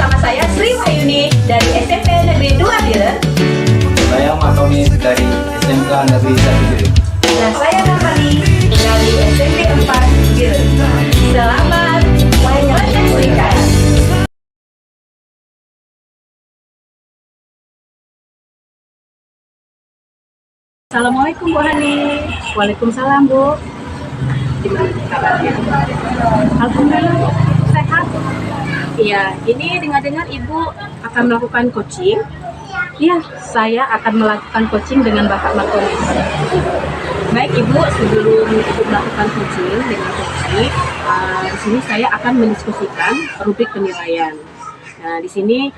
bersama saya Sri Wahyuni dari SMP Negeri 2 Biren. Saya Mas Tommy dari SMK Negeri 1 Biren. Dan saya Nurhani dari SMP 4 Biren. Selamat menyaksikan. Assalamualaikum Bu Hani. Waalaikumsalam Bu. Gimana kabarnya? Alhamdulillah Bu, sehat. Iya, ini dengar-dengar Ibu akan melakukan coaching. Iya, saya akan melakukan coaching dengan Bapak Martonis. Baik Ibu, sebelum Ibu melakukan coaching dengan coaching, di sini saya akan mendiskusikan rubrik penilaian. Nah, di sini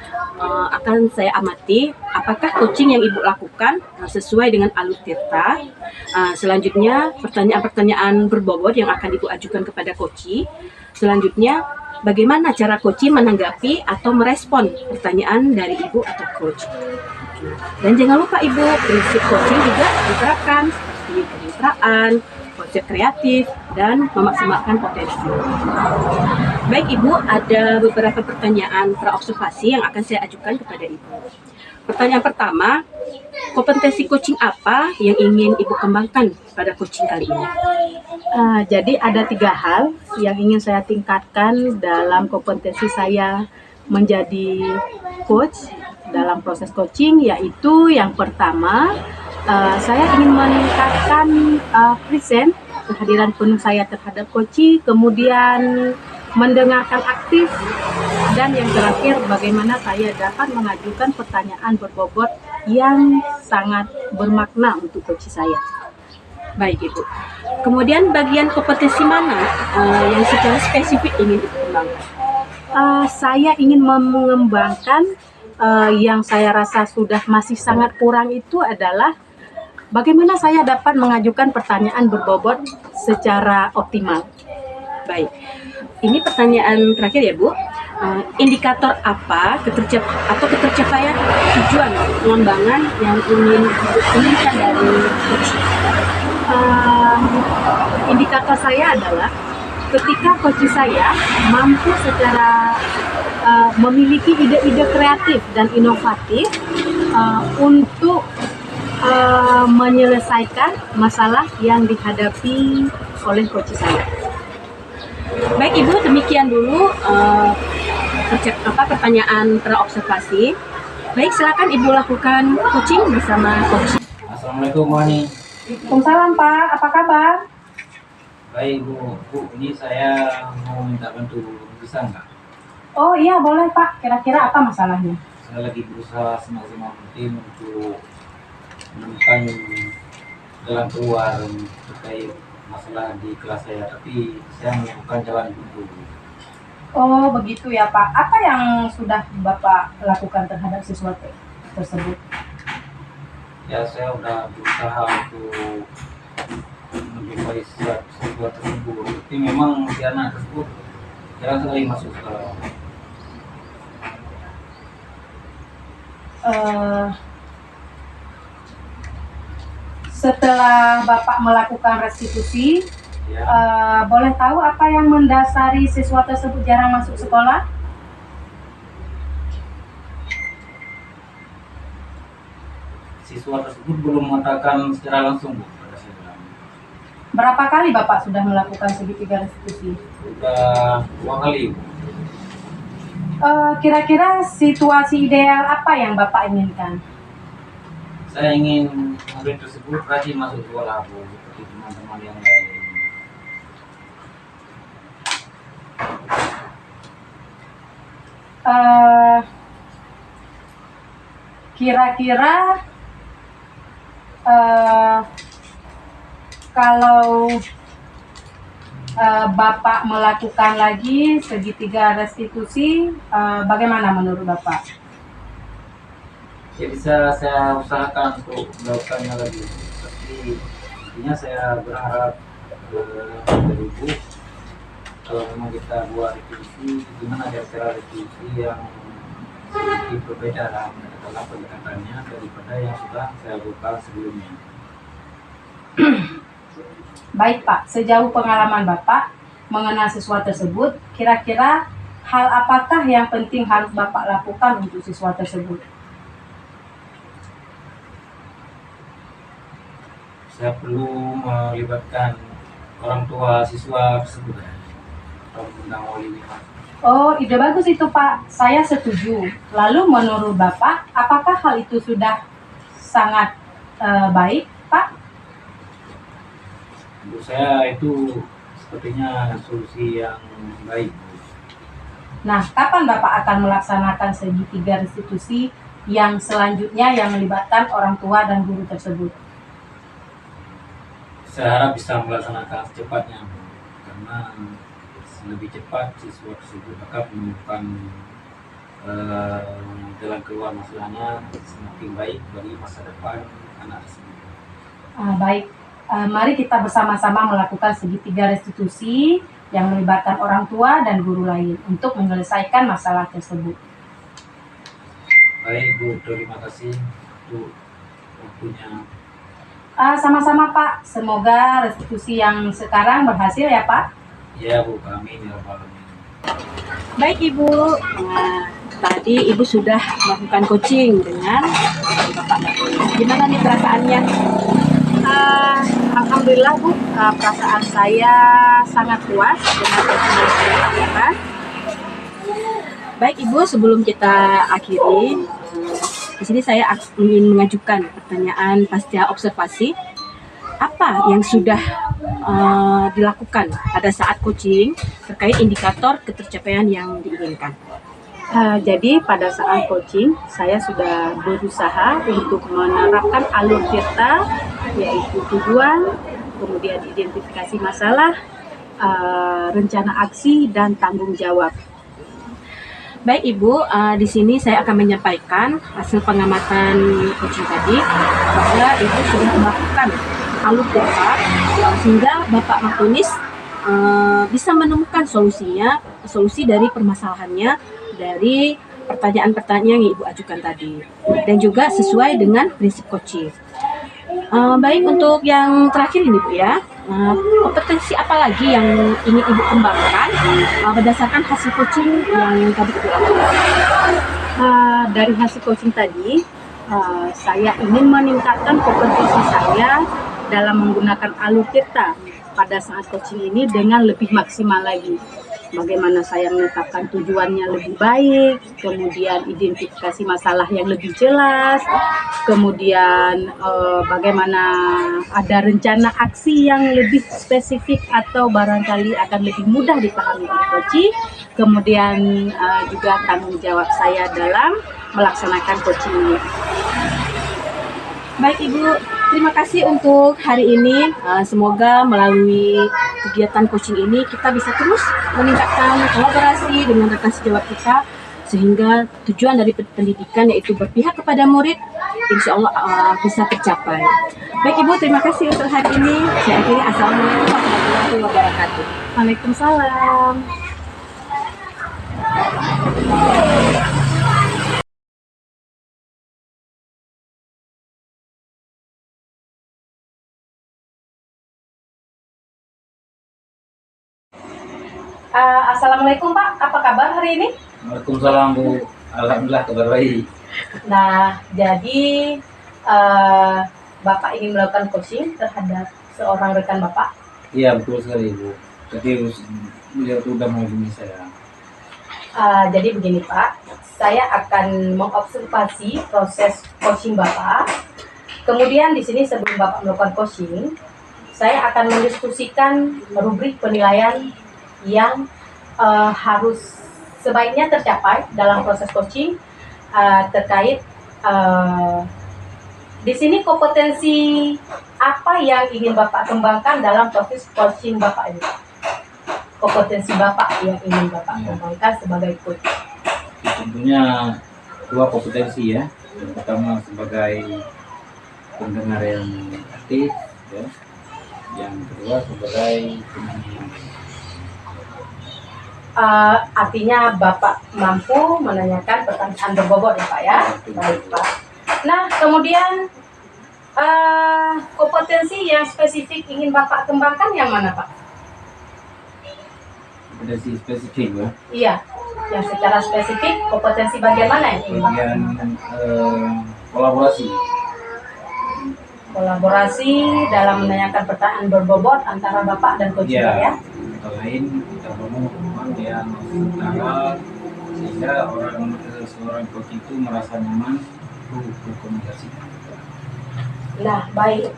akan saya amati apakah coaching yang Ibu lakukan sesuai dengan alur tirta. Selanjutnya, pertanyaan-pertanyaan berbobot yang akan Ibu ajukan kepada coach. Selanjutnya, bagaimana cara coach menanggapi atau merespon pertanyaan dari Ibu atau coach. Dan jangan lupa Ibu, prinsip coaching juga diterapkan seperti kemitraan, konsep kreatif, dan memaksimalkan potensi. Baik Ibu, ada beberapa pertanyaan praobservasi yang akan saya ajukan kepada Ibu. Pertanyaan pertama, kompetensi coaching apa yang ingin Ibu kembangkan pada coaching kali ini? Jadi ada 3 hal yang ingin saya tingkatkan dalam kompetensi saya menjadi coach dalam proses coaching, yaitu yang pertama, saya ingin meningkatkan present, kehadiran penuh saya terhadap coaching, kemudian mendengarkan aktif, dan yang terakhir bagaimana saya dapat mengajukan pertanyaan berbobot yang sangat bermakna untuk coach saya. Baik Ibu. Kemudian bagian kompetensi mana yang secara spesifik ingin Ibu kembangkan? Saya ingin mengembangkan yang saya rasa sudah masih sangat kurang itu adalah bagaimana saya dapat mengajukan pertanyaan berbobot secara optimal. Baik. Ini pertanyaan terakhir ya Bu. Indikator apa ketercapaian tujuan pengembangan yang inginkan dari coach? Indikator saya adalah ketika coach saya mampu secara memiliki ide-ide kreatif dan inovatif untuk menyelesaikan masalah yang dihadapi oleh coach saya. Baik Ibu, demikian dulu pertanyaan praobservasi. Baik, silakan Ibu lakukan coaching bersama coach. Assalamualaikum Bu Hani. Waalaikumsalam Pak, apa kabar? Baik Bu, ini saya mau minta bantu, bisa nggak? Oh iya boleh Pak, kira-kira apa masalahnya? Saya lagi berusaha semaksimal mungkin untuk menemukan jalan keluar terkait masalah di kelas saya, tapi saya menemukan jalan dulu. Oh begitu ya Pak, apa yang sudah Bapak lakukan terhadap siswa tersebut? Ya saya udah berusaha untuk menjumpai siswa tersebut, tapi memang si anak tersebut jarang sekali masuk sekolah. Setelah Bapak melakukan restitusi, Ya. boleh tahu apa yang mendasari siswa tersebut jarang masuk sekolah? Siswa tersebut belum mengatakan secara langsung Bu pada saya. Berapa kali Bapak sudah melakukan segitiga restitusi? Sudah 2 kali Bu. Kira-kira situasi ideal apa yang Bapak inginkan? Saya ingin murid tersebut rajin masuk sekolah Bu, seperti teman-teman yang lain. Kira-kira kalau Bapak melakukan lagi segitiga restitusi, bagaimana menurut Bapak? Ya bisa saya usahakan untuk melakukannya lagi, tapi intinya saya berharap dari Bu, kalau memang kita buat restitusi, gimana cara restitusi yang sedikit berbeda dalam pendekatannya daripada yang sudah saya lakukan sebelumnya. Baik Pak, sejauh pengalaman Bapak mengenal siswa tersebut, kira-kira hal apakah yang penting harus Bapak lakukan untuk siswa tersebut? Saya perlu melibatkan orang tua siswa tersebut ya. Kalau undang wali ini, Pak. Oh, ide bagus itu Pak, saya setuju. Lalu menurut Bapak, apakah hal itu sudah sangat baik Pak? Menurut saya itu sepertinya solusi yang baik. Nah, kapan Bapak akan melaksanakan segitiga restitusi yang selanjutnya yang melibatkan orang tua dan guru tersebut? Saya harap bisa melaksanakan secepatnya, Bu. Karena lebih cepat siswa tersebut akan menemukan jalan keluar masalahnya semakin baik bagi masa depan anak tersebut. Baik, mari kita bersama-sama melakukan segitiga restitusi yang melibatkan orang tua dan guru lain untuk menyelesaikan masalah tersebut. Baik Bu, terima kasih untuk waktunya. Sama-sama Pak, semoga restitusi yang sekarang berhasil ya Pak. Ya Bu, amin ya rabbal alamin. Baik Ibu, nah, tadi Ibu sudah melakukan coaching dengan Bapak. Gimana nih perasaannya? Alhamdulillah Bu, perasaan saya sangat puas dengan coaching yang saya lakukan. Baik Ibu, sebelum kita akhiri, di sini saya ingin mengajukan pertanyaan pasca observasi. Apa yang sudah dilakukan pada saat coaching terkait indikator ketercapaian yang diinginkan? Jadi pada saat coaching saya sudah berusaha untuk menerapkan alur tirta, yaitu tujuan, kemudian identifikasi masalah, rencana aksi, dan tanggung jawab. Baik Ibu, di sini saya akan menyampaikan hasil pengamatan coaching tadi bahwa Ibu sudah melakukan alur tirta sehingga Bapak Martunis bisa menemukan solusi dari permasalahannya dari pertanyaan-pertanyaan yang Ibu ajukan tadi dan juga sesuai dengan prinsip coaching. Baik, untuk yang terakhir ini Bu ya, kompetensi apa lagi yang ingin Ibu kembangkan berdasarkan hasil coaching yang tadi Ibu lakukan? Dari hasil coaching tadi, saya ingin meningkatkan kompetensi saya dalam menggunakan alur tirta pada saat coaching ini dengan lebih maksimal lagi. Bagaimana saya menetapkan tujuannya lebih baik, kemudian identifikasi masalah yang lebih jelas, kemudian bagaimana ada rencana aksi yang lebih spesifik atau barangkali akan lebih mudah dipahami oleh coaching, kemudian juga tanggung jawab saya dalam melaksanakan coaching ini. Baik Ibu, terima kasih untuk hari ini. Semoga melalui kegiatan coaching ini kita bisa terus meningkatkan kolaborasi dengan rekan sejawat kita sehingga tujuan dari pendidikan yaitu berpihak kepada murid insya Allah bisa tercapai. Baik Ibu, terima kasih untuk hari ini. Saya akhiri. Assalamualaikum warahmatullahi wabarakatuh. Waalaikumsalam. Assalamualaikum Pak, apa kabar hari ini? Waalaikumsalam Bu, alhamdulillah kabar baik. Nah, jadi Bapak ingin melakukan coaching terhadap seorang rekan Bapak. Iya betul sekali Bu. Jadi beliau sudah menghubungi saya. Jadi begini Pak, saya akan mengobservasi proses coaching Bapak. Kemudian di sini sebelum Bapak melakukan coaching, saya akan mendiskusikan rubrik penilaian yang harus sebaiknya tercapai dalam proses coaching terkait di sini kompetensi apa yang ingin Bapak kembangkan dalam proses coaching Bapak ini. Kompetensi Bapak yang ingin Bapak kembangkan sebagai coach. Tentunya dua kompetensi ya. Yang pertama sebagai pendengar yang aktif ya. Yang kedua sebagai penyanyi. Artinya Bapak mampu menanyakan pertanyaan berbobot ya Pak ya. Baik Pak. Nah kemudian kompetensi yang spesifik ingin Bapak kembangkan yang mana Pak? Kompetensi spesifik ya. Iya. Yang secara spesifik kompetensi bagaimana ini? bagian kolaborasi. Kolaborasi dalam menanyakan pertanyaan berbobot antara Bapak dan coach ya. Ya, kata lain kita bangun hubungan yang setara sehingga seorang coach itu merasa nyaman untuk berkomunikasi. Nah, baik.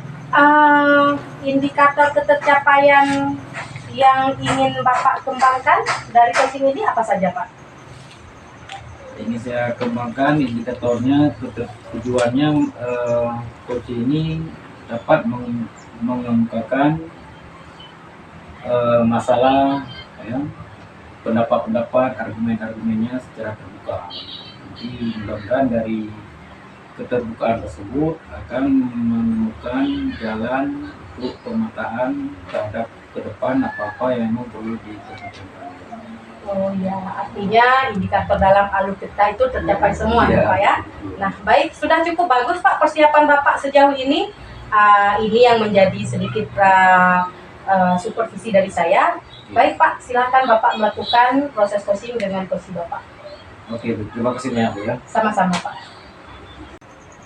Indikator ketercapaian yang ingin Bapak kembangkan dari coaching ini apa saja, Pak? Ini saya kembangkan indikatornya, tujuannya coach ini dapat mengemukakan masalah, ya, pendapat-pendapat, argumen-argumennya secara terbuka. Jadi mudah-mudahan dari keterbukaan tersebut akan menemukan jalan untuk pemetaan terhadap ke depan apa-apa yang memang perlu diperhatikan. Oh ya, artinya indikator dalam alur kita itu tercapai semua ya, Pak ya. Nah, baik, sudah cukup bagus Pak persiapan Bapak sejauh ini. Ini yang menjadi sedikit supervisi dari saya. Baik Pak, silakan Bapak melakukan proses coaching dengan coach Bapak. Oke, terima kasih banyak Bu ya. Sama-sama Pak.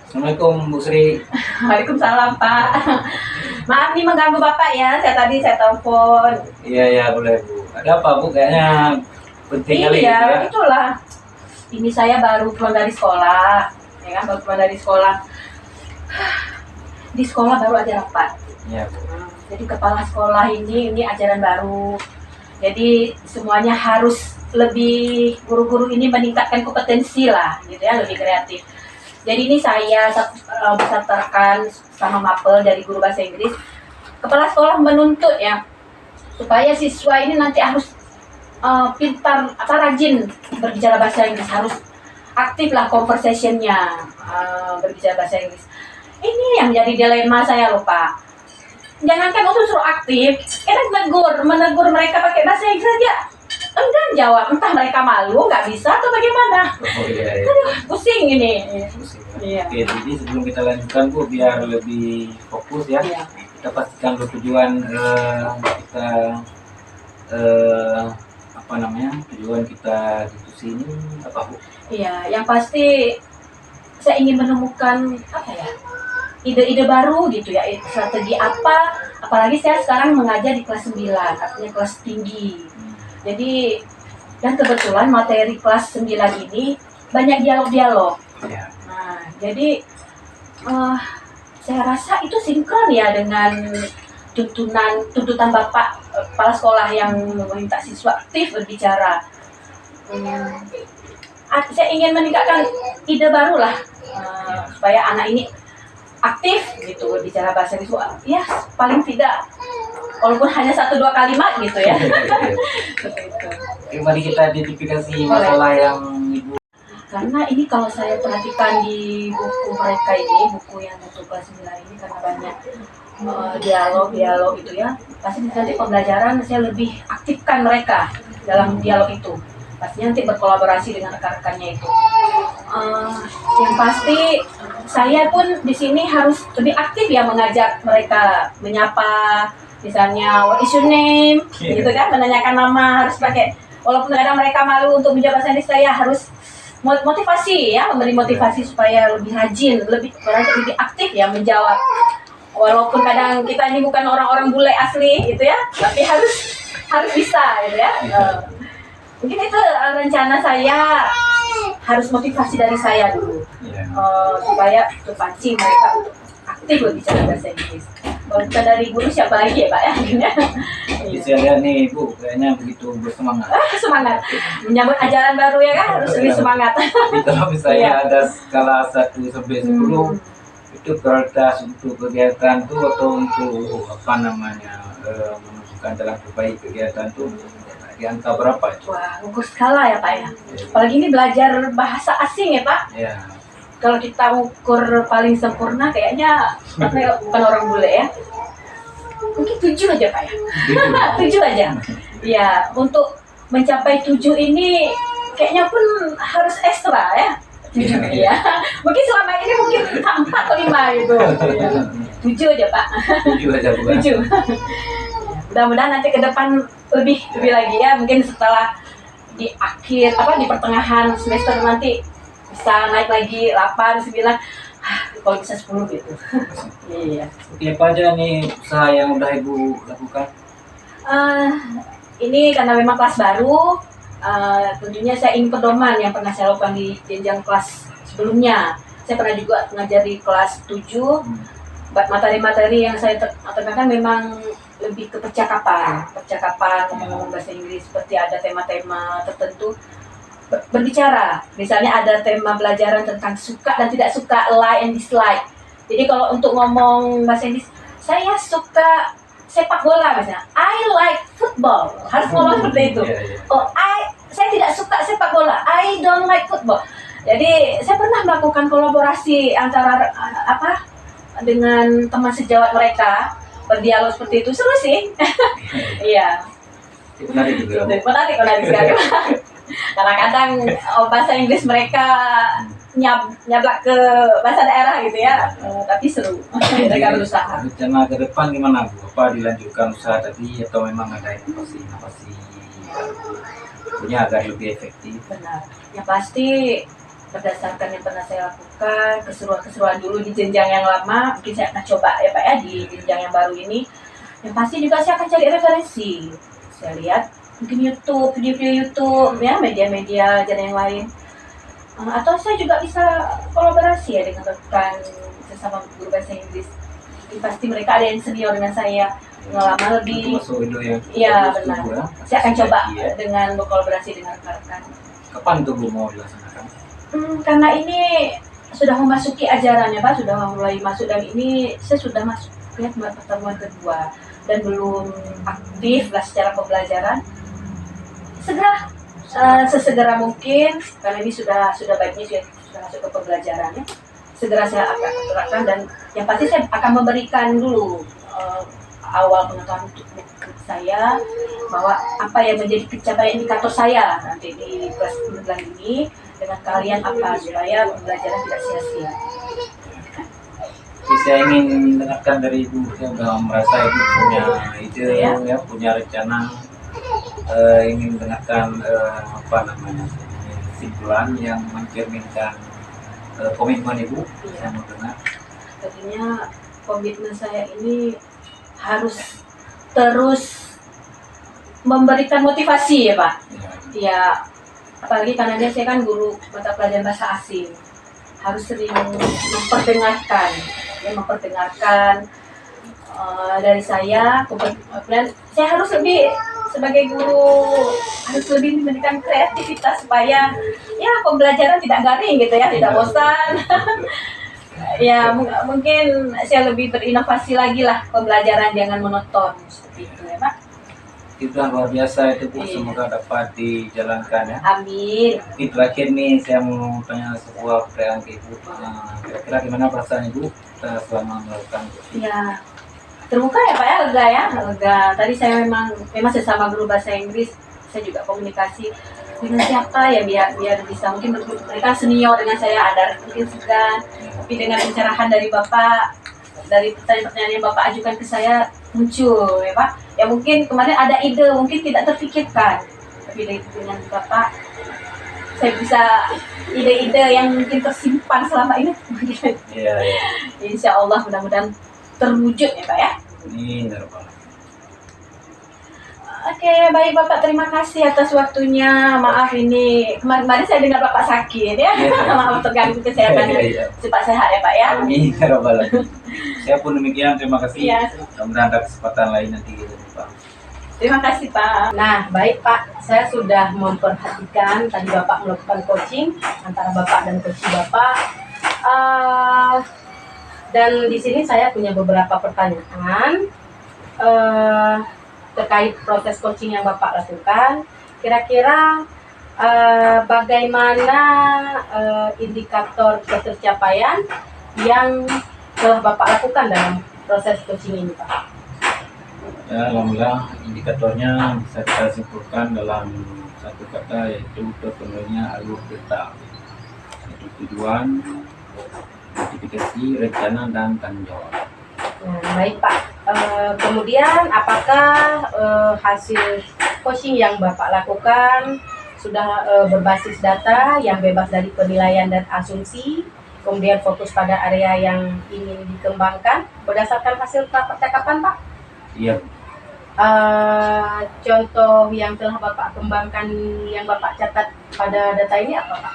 Assalamualaikum Bu Sri. Waalaikumsalam Pak. Maaf nih mengganggu Bapak ya, saya telepon. Iya boleh Bu. Ada apa Bu? Kayaknya penting kali Iya, ya. itulah. Ini saya baru pulang dari sekolah, ya kan, baru pulang dari sekolah. Di sekolah baru aja rapat. Iya Bu. Jadi kepala sekolah ini ajaran baru. Jadi semuanya harus lebih, guru-guru ini meningkatkan kompetensi lah, gitu ya, lebih kreatif. Jadi ini saya besertakan sama mapel dari guru bahasa Inggris. Kepala sekolah menuntut ya, supaya siswa ini nanti harus pintar, rajin berbicara bahasa Inggris, harus aktif lah conversation-nya, berbicara bahasa Inggris. Ini yang jadi dilema saya loh Pak. Jangankan untuk suruh aktif, kita menegur mereka pakai bahasa Inggris aja enggan jawab, entah mereka malu, nggak bisa atau bagaimana. Oh, iya. Aduh, pusing ini. Iya. Oke, jadi sebelum kita lanjutkan Bu, biar lebih fokus ya, Iya. kita pastikan dulu tujuan kita tujuan kita diskusi ini apa Bu? Iya, yang pasti saya ingin menemukan apa ya, ide-ide baru gitu ya, strategi apa, apalagi saya sekarang mengajar di kelas 9, artinya kelas tinggi. Jadi, dan kebetulan materi kelas 9 ini banyak dialog-dialog. Ya. Nah, jadi saya rasa itu sinkron ya dengan tuntutan Bapak kepala sekolah yang meminta siswa aktif berbicara. Saya ingin meningkatkan ide baru lah, supaya anak ini aktif gitu berbicara bahasa Inggris. Ya, paling tidak walaupun hanya 1-2 kalimat gitu ya. Seperti itu. Mari kita identifikasi masalah yang Ibu. Karena ini kalau saya perhatikan di buku mereka ini, buku yang untuk kelas 9 ini, karena banyak dialog itu ya, pasti nanti pembelajaran saya lebih aktifkan mereka dalam dialog itu. Pastinya nanti berkolaborasi dengan rekan-rekannya itu. Yang pasti saya pun di sini harus lebih aktif ya, mengajak mereka, menyapa, misalnya what is your name, gitu kan, menanyakan nama, harus pakai, walaupun kadang mereka malu untuk menjawab bahasa Inggris, saya harus motivasi ya, memberi motivasi supaya lebih rajin, lebih aktif ya menjawab. Walaupun kadang kita ini bukan orang-orang bule asli gitu ya, tapi harus bisa gitu ya. Mungkin itu rencana saya, harus motivasi dari saya dulu, supaya terpancing mereka untuk aktif berbicara bahasa Inggris. Kalau bukan dari guru siapa lagi ya Pak ya? Jadi saya lihat nih Bu, kayaknya begitu bersemangat. Semangat menyambut ajaran baru ya kan, harus lebih semangat. Jadi kalau misalnya ada skala 1 sampai 10, itu prioritas untuk kegiatan tuh atau untuk memasukkan dalam terbaik kegiatan tuh di angka berapa itu? Wah, ukur skala ya Pak ya. Apalagi ini belajar bahasa asing ya Pak. Ya. Kalau kita ukur paling sempurna kayaknya bukan orang bule ya. Mungkin 7 aja Pak ya. 7 aja. Ya, untuk mencapai 7 ini kayaknya pun harus ekstra ya. 7 ya. Mungkin selama ini mungkin 4 atau 5 gitu. 7 aja Pak. 7 aja Bu. 7. Mudah-mudahan nanti ke depan lebih lagi ya. Mungkin setelah di akhir di pertengahan semester nanti bisa naik lagi 8, 9, kalau bisa 10 gitu. Iya. Seperti apa aja nih usaha yang udah Ibu lakukan? Ini karena memang kelas baru, tentunya saya ingin pedoman yang pernah saya lakukan di jenjang kelas sebelumnya. Saya pernah juga mengajar di kelas 7. Materi-materi yang saya tekankan memang lebih ke percakapan ngomong bahasa Inggris, seperti ada tema-tema tertentu berbicara. Misalnya ada tema pelajaran tentang suka dan tidak suka, like and dislike. Jadi kalau untuk ngomong bahasa Inggris, saya suka sepak bola misalnya, I like football, harus ngomong seperti itu. Oh, saya tidak suka sepak bola, I don't like football. Jadi saya pernah melakukan kolaborasi antara dengan teman sejawat mereka, berdialog seperti itu, seru sih. Iya. Menarik juga. Menarik sekali. Kadang-kadang bahasa Inggris mereka nyablak ke bahasa daerah gitu ya, tapi seru. Mereka berusaha. Rencana ke depan gimana Bu? Apa dilanjutkan usaha tadi atau memang ada inovasi punya agar lebih efektif? Benar. Yang pasti berdasarkan yang pernah saya lakukan, keseruan dulu di jenjang yang lama, mungkin saya akan coba ya Pak ya di jenjang yang baru ini. Yang pasti juga saya akan cari referensi. Saya lihat mungkin YouTube, video-video YouTube ya, media-media dan yang lain. Atau saya juga bisa kolaborasi ya dengan rekan sesama guru bahasa Inggris. Pasti mereka ada yang senior dengan saya, pengalaman lebih. Iya benar. Saya akan coba dengan berkolaborasi dengan rekan-rekan. Kapan tuh Bu mau dilaksanakan? Karena ini sudah memasuki ajarannya Pak, sudah mulai masuk, dan ini saya sudah masuk ya pertemuan kedua dan belum aktif lah secara pembelajaran. Segera sesegera mungkin, karena ini sudah baiknya sudah masuk ke pembelajarannya, segera saya akan terapkan, dan yang pasti saya akan memberikan dulu awal pengetahuan untuk saya bahwa apa yang menjadi pencapaian indikator saya nanti di kelas bulan ini dengan kalian apa supaya pembelajaran tidak sia-sia. Saya ingin dengarkan dari Ibu, saya sudah merasa Ibu punya ide ya, punya rencana. Ingin dengarkan kesimpulan yang mencerminkan komitmen Ibu. Saya mau dengar. Tentunya komitmen saya ini harus terus memberikan motivasi ya Pak. Ya, apalagi karena saya kan guru mata pelajaran bahasa asing, harus sering memperdengarkan dari saya. Kemudian saya harus lebih sebagai guru harus lebih memberikan kreativitas supaya ya pembelajaran tidak garing gitu ya, tidak bosan. Ya mungkin saya lebih berinovasi lagi lah pembelajaran, jangan monoton seperti itu ya Pak. Itu luar biasa itu Bu, semoga dapat dijalankan ya. Amin. Mungkin terakhir nih saya mau tanya sebuah pertanyaan ke Ibu. Kira-kira gimana perasaan Ibu selama melakukan Ya, terbuka ya Pak ya, lega. Tadi saya memang sesama guru bahasa Inggris, saya juga komunikasi dengan siapa ya biar bisa, mungkin mereka senior dengan saya, ada mungkin segan, tapi dengan pencerahan dari Bapak, dari pertanyaan-pertanyaan yang Bapak ajukan ke saya muncul ya Pak. Ya mungkin kemarin ada ide mungkin tidak terpikirkan, tapi dengan Bapak saya bisa ide-ide yang mungkin tersimpan selama ini. Iya. Insya Allah mudah-mudahan terwujud ya Pak ya. Ini Oke, baik Bapak, terima kasih atas waktunya. Maaf ini kemarin saya dengar Bapak sakit ya. Maaf terganggu kesehatannya. Cepat sehat ya Pak ya. Amin ya rabbal alamin. Saya pun demikian, terima kasih. Iya. Mudah-mudahan ada kesempatan lain nanti kita jumpa. Terima kasih Pak. Nah, baik Pak, saya sudah memperhatikan tadi Bapak melakukan coaching antara Bapak dan coach Bapak. Dan di sini saya punya beberapa pertanyaan terkait proses coaching yang Bapak lakukan. Kira-kira bagaimana indikator ketercapaian yang telah Bapak lakukan dalam proses coaching ini Pak? Ya, alhamdulillah indikatornya bisa kita simpulkan dalam satu kata, yaitu terpenuhinya alur peta, yaitu tujuan, notifikasi, rencana, dan tanggung jawab. Nah, baik Pak. Kemudian apakah hasil coaching yang Bapak lakukan sudah berbasis data yang bebas dari penilaian dan asumsi, kemudian fokus pada area yang ingin dikembangkan berdasarkan hasil percakapan, Pak. Iya. Contoh yang telah Bapak kembangkan, yang Bapak catat pada data ini apa, Pak?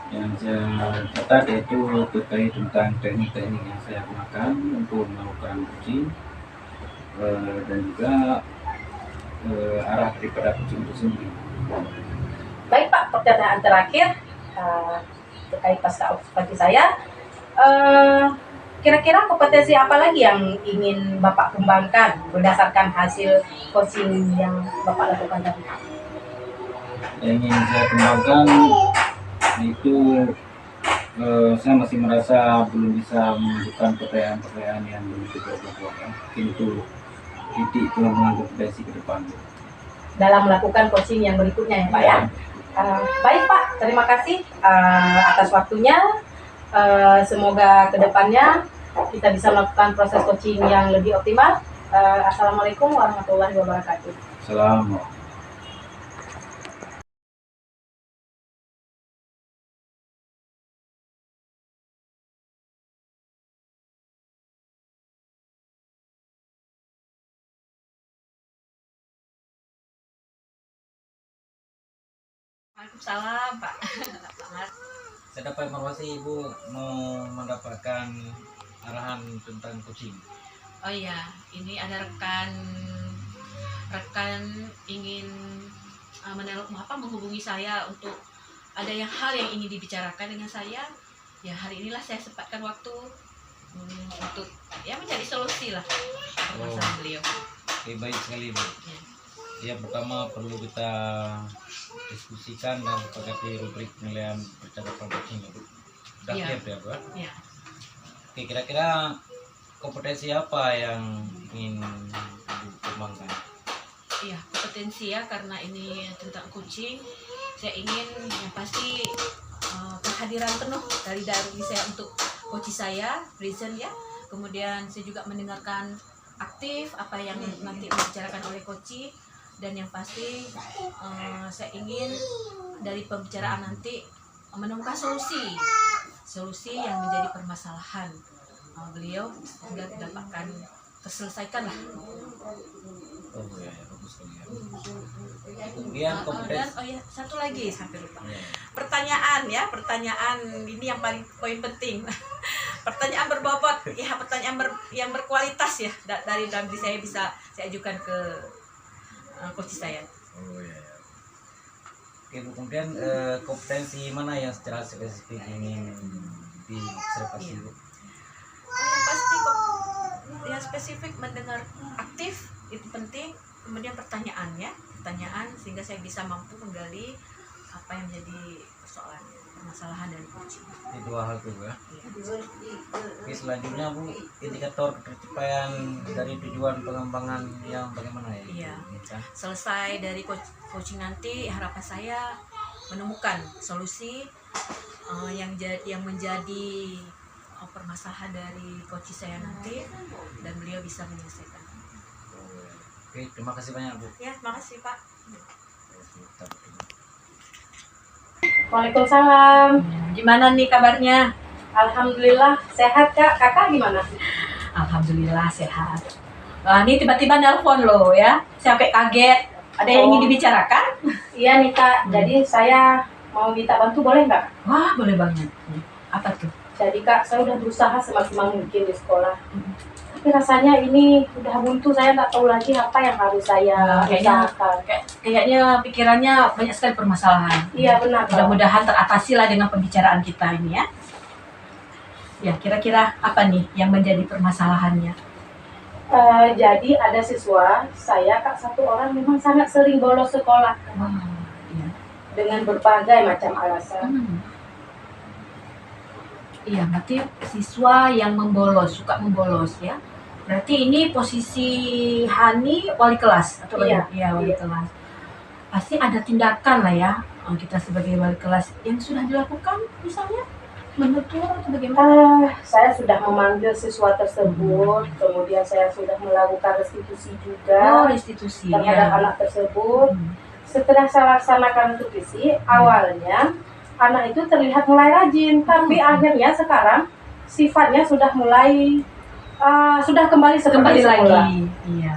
Yang saya catat yaitu terkait tentang teknik-teknik yang saya gunakan untuk melakukan coaching dan juga arah daripada coaching itu sendiri. Baik, Pak, pertanyaan terakhir terkait pasca observasi saya. Kira-kira kompetensi apa lagi yang ingin Bapak kembangkan berdasarkan hasil coaching yang Bapak lakukan tadi? Yang ingin saya kembangkan itu saya masih merasa belum bisa menunjukkan pertanyaan-pertanyaan yang begitu berbobot. Mungkin itu titik pengembangan kompetensi ke depan Dalam melakukan coaching yang berikutnya ya, Pak ya. Baik, Pak, terima kasih atas waktunya. Semoga kedepannya kita bisa melakukan proses coaching yang lebih optimal. Assalamualaikum warahmatullahi wabarakatuh. Salam. Waalaikumsalam, Pak. Selamat. Saya dapat informasi Ibu mau mendapatkan arahan tentang coaching. Oh iya, ini ada rekan ingin menghubungi saya untuk ada hal yang ingin dibicarakan dengan saya. Ya, hari inilah saya sempatkan waktu untuk mencari solusi lah permasalahan beliau. Oke, baik sekali Bu. Ya, pertama perlu kita diskusikan dan sepakati rubrik penilaian percakapan coaching Bu. Sudah siap ya Bu? Iya. Oke, kira-kira kompetensi apa yang ingin dikembangkan? Iya, kompetensi ya, karena ini tentang coaching. Saya ingin yang pasti kehadiran penuh dari saya untuk coach saya, present ya. Kemudian saya juga mendengarkan aktif apa yang nanti dibicarakan oleh coach, dan yang pasti saya ingin dari pembicaraan nanti menemukan solusi yang menjadi permasalahan beliau sehingga didapatkan terselesaikan lah. Oh ya, bagus sekali ya. Kemudian kompetensi. Satu lagi sampai lupa. Pertanyaan ini yang paling poin penting. Pertanyaan berbobot ya, yang berkualitas ya, dari dalam diri saya bisa saya ajukan ke coach saya. Oh ya. Oke Bu, kemudian kompetensi mana yang secara spesifik ingin diobservasi Bu? Yang pasti yang spesifik mendengar aktif itu penting. Kemudian pertanyaan sehingga saya bisa mampu menggali apa yang menjadi permasalahan dari coaching. Ini dua hal tuh ya. Oke, selanjutnya Bu, indikator pencapaian dari tujuan pengembangan yang bagaimana ya? Iya. Selesai dari coaching nanti harapan saya menemukan solusi yang menjadi permasalahan dari coach saya nanti, dan beliau bisa menyelesaikan. Oke, terima kasih banyak Bu. Ya, terima kasih Pak. Waalaikumsalam. Gimana nih kabarnya? Alhamdulillah sehat, Kak. Kakak gimana? Alhamdulillah sehat. Ini tiba-tiba nelpon loh ya. Saya sampai kaget. Ada yang ingin dibicarakan? Iya nih Kak. Jadi saya mau minta bantu, boleh nggak? Wah, boleh banget. Apa tuh? Jadi Kak, saya udah berusaha semaksimal mungkin di sekolah. Tapi rasanya ini udah buntu, saya nggak tahu lagi apa yang harus saya usahakan. Kayaknya pikirannya banyak sekali permasalahan. Iya benar. Mudah-mudahan teratasi lah dengan pembicaraan kita ini ya. Ya, kira-kira apa nih yang menjadi permasalahannya? Jadi ada siswa saya Kak, satu orang memang sangat sering bolos sekolah. Iya. Dengan berbagai macam alasan. Iya, berarti siswa yang suka membolos ya. Berarti ini posisi Hani wali kelas atau wali kelas. Pasti ada tindakan lah ya, kita sebagai wali kelas yang sudah dilakukan misalnya menegur atau bagaimana? Saya sudah memanggil siswa tersebut, kemudian saya sudah melakukan restitusi juga restitusi terhadap anak tersebut. setelah saya laksanakan nutrisi, awalnya anak itu terlihat mulai rajin, tapi akhirnya sekarang sifatnya sudah mulai sudah kembali seperti semula. Iya.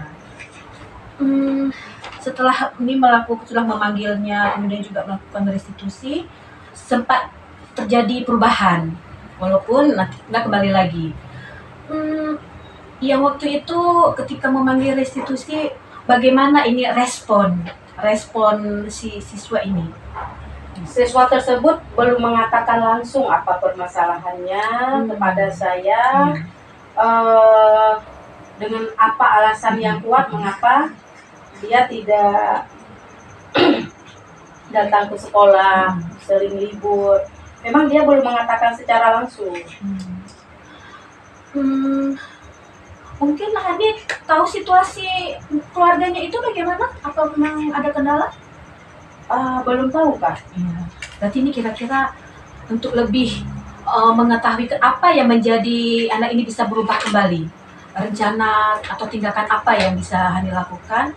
Setelah ini sudah memanggilnya, kemudian juga melakukan restitusi, sempat terjadi perubahan, walaupun nggak kembali lagi. Yang waktu itu ketika memanggil restitusi, bagaimana ini respon si siswa ini? Siswa tersebut belum mengatakan langsung apa permasalahannya kepada saya, dengan apa alasan yang kuat mengapa dia tidak datang ke sekolah, sering libur. Memang dia belum mengatakan secara langsung. Mungkin Hani tahu situasi keluarganya itu bagaimana? Atau memang ada kendala? Belum tahu, Kak. Ya. Berarti ini kira-kira untuk lebih mengetahui apa yang menjadi anak ini bisa berubah kembali, rencana atau tindakan apa yang bisa Hani lakukan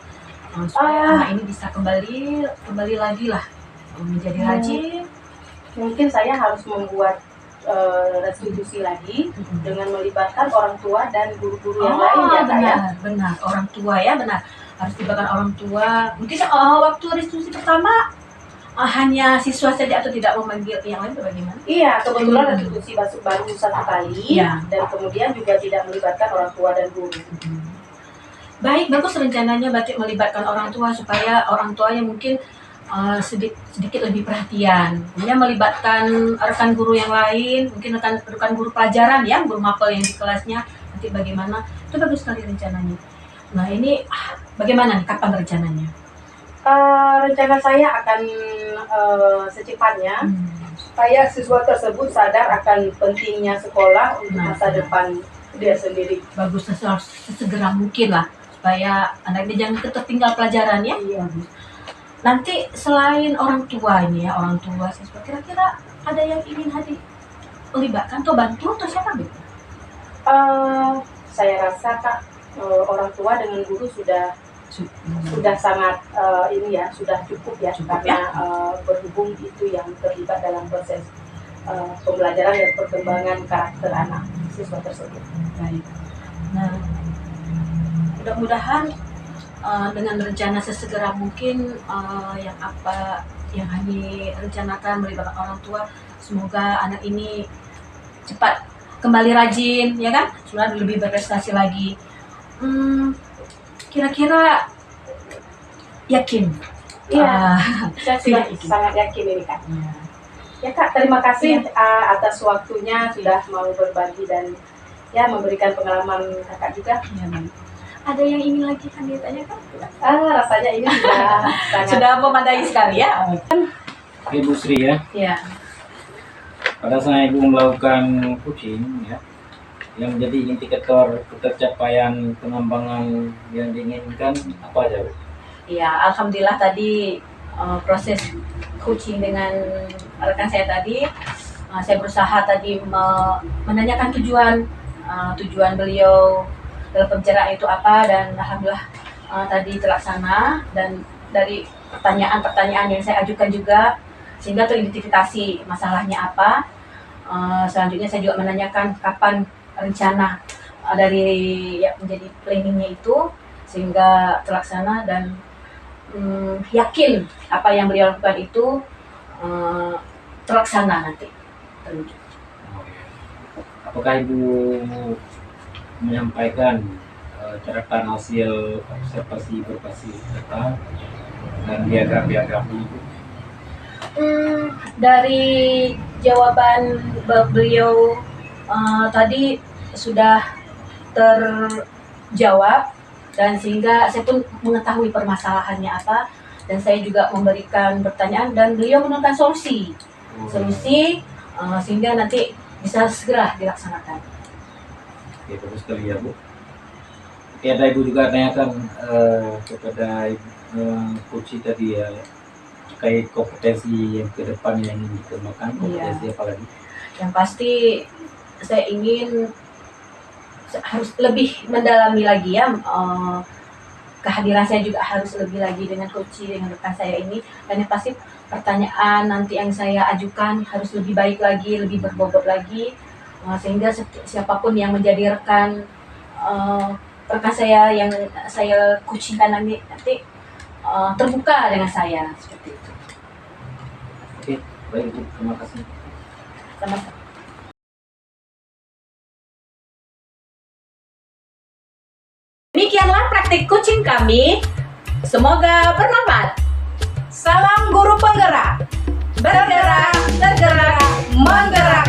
supaya anak ini bisa kembali lagi lah menjadi rajin. Mungkin saya harus membuat restitusi lagi dengan melibatkan orang tua dan guru-guru yang lain ya, Kak, ya. Benar, orang tua ya, benar. Harus libatkan orang tua. Mungkin waktu restitusi pertama hanya siswa saja atau tidak memanggil yang lain, bagaimana? Iya, kebetulan restitusi baru satu kali, Ya. dan kemudian juga tidak melibatkan orang tua dan guru. Baik, bagus rencananya berarti melibatkan orang tua supaya orang tuanya mungkin sedikit lebih perhatian. Kemudian melibatkan rekan guru yang lain, mungkin rekan guru pelajaran ya, guru mapel yang di kelasnya, nanti bagaimana. Itu bagus sekali rencananya. Nah ini bagaimana nih, kapan rencananya? Rencana saya akan secepatnya supaya siswa tersebut sadar akan pentingnya sekolah untuk masa depan dia sendiri. Bagus, sesegera mungkin lah supaya anak ini jangan tertinggal pelajaran ya. Iya. Nanti selain orang tua ini ya, orang tua siswa, kira-kira ada yang ingin Hadi melibatkan atau bantu atau siapa gitu? Saya rasa, Kak, orang tua dengan guru sudah sangat ini ya, sudah cukup ya, karena berhubung itu yang terlibat dalam proses pembelajaran dan perkembangan karakter anak siswa tersebut. Baik. Nah, mudah-mudahan dengan rencana sesegera mungkin yang Hani rencanakan melibatkan orang tua, semoga anak ini cepat kembali rajin ya kan, sudah lebih berprestasi lagi. Kira-kira yakin? Iya, saya sudah yakin. sangat yakin ini, Kak. Ya, Kak, terima kasih atas waktunya sudah mau berbagi dan ya memberikan pengalaman Kakak juga. Ya, ada yang ingin lagi kan ditanyakan? Rasanya ini Sudah memadai sekali ya. Ibu Sri ya, Ya. pada saat Ibu melakukan coaching ya, yang menjadi indikator ketercapaian pengembangan yang diinginkan apa aja, Bu? Ya, alhamdulillah tadi proses coaching dengan rekan saya tadi, saya berusaha tadi menanyakan tujuan beliau dalam pembicaraan itu apa, dan alhamdulillah tadi terlaksana, dan dari pertanyaan-pertanyaan yang saya ajukan juga sehingga teridentifikasi masalahnya apa. Selanjutnya saya juga menanyakan kapan rencana dari menjadi planningnya itu sehingga terlaksana, dan yakin apa yang beliau lakukan itu terlaksana nanti. Apakah Ibu menyampaikan catatan hasil observasi berbasis data dan diagram Ibu? Dari jawaban beliau tadi sudah terjawab, dan sehingga saya pun mengetahui permasalahannya apa, dan saya juga memberikan pertanyaan dan beliau menemukan solusi sehingga nanti bisa segera dilaksanakan. Oke, bagus sekali ya, Bu. Oke, ada Ibu juga tanyakan kepada coach tadi ya, terkait kompetensi yang ke depan yang ingin dikembangkan, kompetensi apa lagi? Yang pasti saya ingin harus lebih mendalami lagi ya kehadiran saya juga harus lebih lagi dengan coaching dengan rekan saya ini, dan yang pasti pertanyaan nanti yang saya ajukan harus lebih baik lagi, lebih berbobot lagi, sehingga siapapun yang menjadi rekan saya yang saya coachingkan nanti terbuka dengan saya seperti itu. Oke, baik Bu, terima kasih. Sama-sama. Demikianlah praktik coaching kami. Semoga bermanfaat. Salam guru penggerak. Bergerak, tergerak, menggerak.